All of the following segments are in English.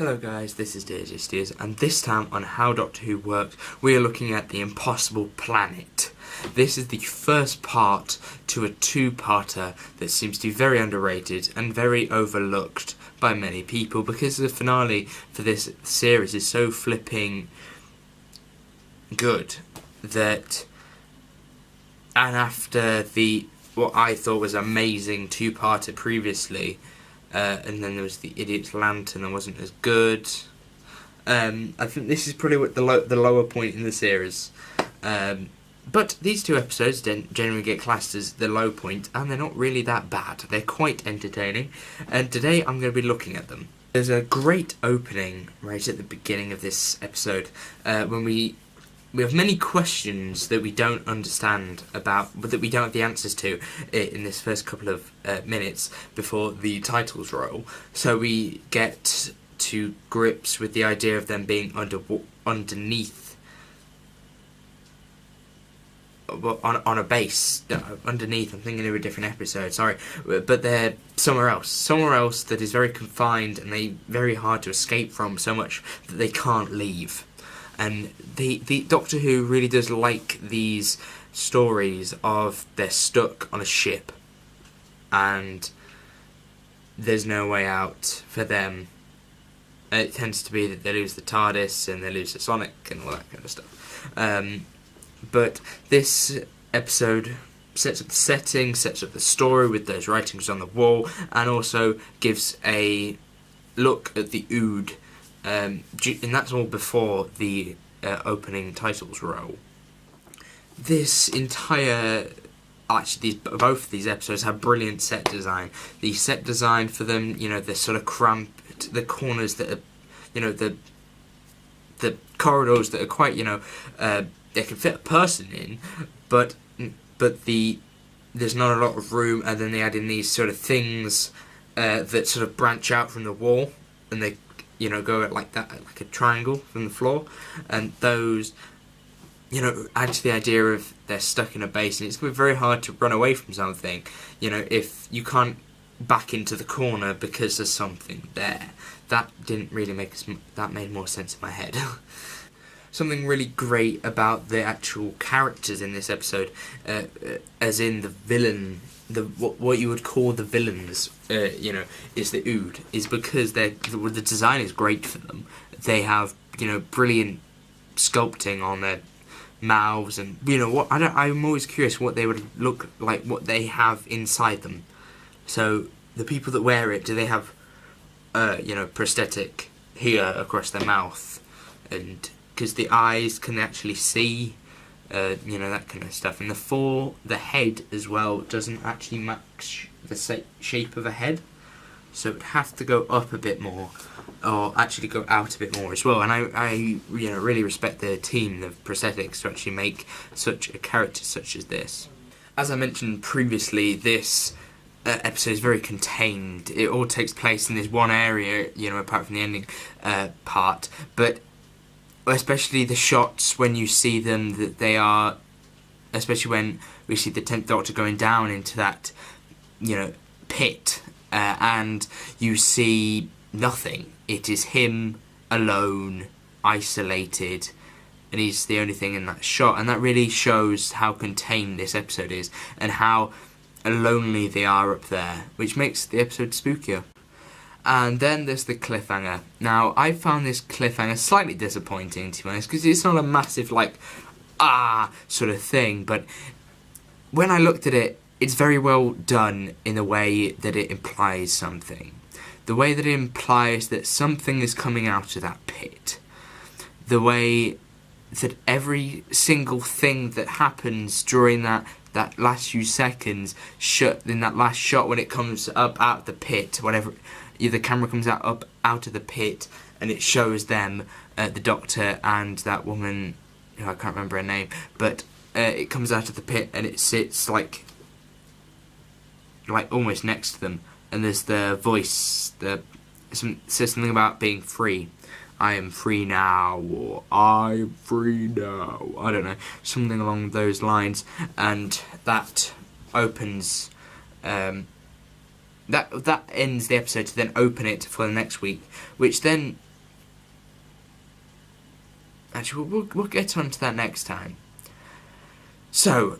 Hello guys, this is Dear and this time on How Doctor Who Works, we are looking at The Impossible Planet. This is the first part to a two-parter that seems to be very underrated and very overlooked by many people because the finale for this series is so flipping good that, and after what I thought was amazing two-parter previously, and then there was the Idiot's Lantern that wasn't as good. I think this is probably what the lower point in the series. But these two episodes generally get classed as the low point, and they're not really that bad. They're quite entertaining, and today I'm going to be looking at them. There's a great opening right at the beginning of this episode, when we have many questions that we don't understand about, but that we don't have the answers to in this first couple of minutes before the titles roll. So we get to grips with the idea of them being underneath, on a base. Underneath, I'm thinking of a different episode, sorry. But they're somewhere else that is very confined and very hard to escape from, so much that they can't leave. And the Doctor Who really does like these stories of they're stuck on a ship and there's no way out for them. It tends to be that they lose the TARDIS and they lose the Sonic and all that kind of stuff. But this episode sets up the setting, sets up the story with those writings on the wall, and also gives a look at the Ood. And that's all before the opening titles roll. Both of these episodes have brilliant set design. The set design for them, they're sort of cramped. The corners that are, the corridors that are quite, they can fit a person in, but there's not a lot of room. And then they add in these sort of things that sort of branch out from the wall, and they go at like that, like a triangle from the floor, and those, add to the idea of they're stuck in a base, and it's going to be very hard to run away from something, if you can't back into the corner because there's something there. That didn't really that made more sense in my head. Something really great about the actual characters in this episode, as in the villain, what you would call the villains, is the Ood, is because the design is great for them. They have, brilliant sculpting on their mouths, and I'm always curious what they would look like, what they have inside them. So the people that wear it, do they have, prosthetic here across their mouth, and because the eyes can actually see, that kind of stuff. And the head as well doesn't actually match the shape of a head, so it would have to go up a bit more, or actually go out a bit more as well. And I really respect the team of prosthetics to actually make such a character such as this. As I mentioned previously, this episode is very contained. It all takes place in this one area, apart from the ending part, but especially the shots when you see them, that they are, especially when we see the 10th Doctor going down into that, pit, and you see nothing. It is him alone, isolated, and he's the only thing in that shot, and that really shows how contained this episode is, and how lonely they are up there, which makes the episode spookier. And then there's the cliffhanger. Now, I found this cliffhanger slightly disappointing, to be honest, because it's not a massive, sort of thing, but when I looked at it, it's very well done in the way that it implies something. The way that it implies that something is coming out of that pit. The way that every single thing that happens during that last few seconds, in that last shot when it comes up out of the pit, whatever, the camera comes up out of the pit, and it shows them, the Doctor and that woman, I can't remember her name, but it comes out of the pit and it sits like almost next to them, and there's the voice, says something about being free. I am free now, or I'm free now. I don't know, something along those lines, and that opens. That ends the episode to then open it for the next week, which then actually, we'll get on to that next time. So,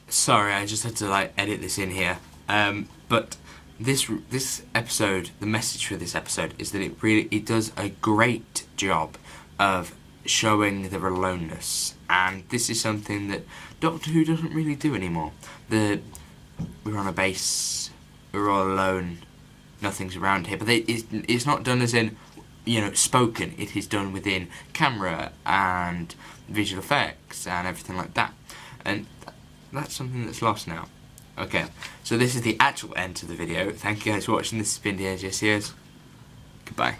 sorry, I just had to like edit this in here. But this episode, the message for this episode is that it does a great job of showing the aloneness, and this is something that Doctor Who doesn't really do anymore. We're on a base, we're all alone, nothing's around here, but it's not done as in, you know, spoken. It is done within camera and visual effects and everything like that, and that's something that's lost now. Okay, so this is the actual end to the video. Thank you guys for watching. This has been DJCS. Goodbye.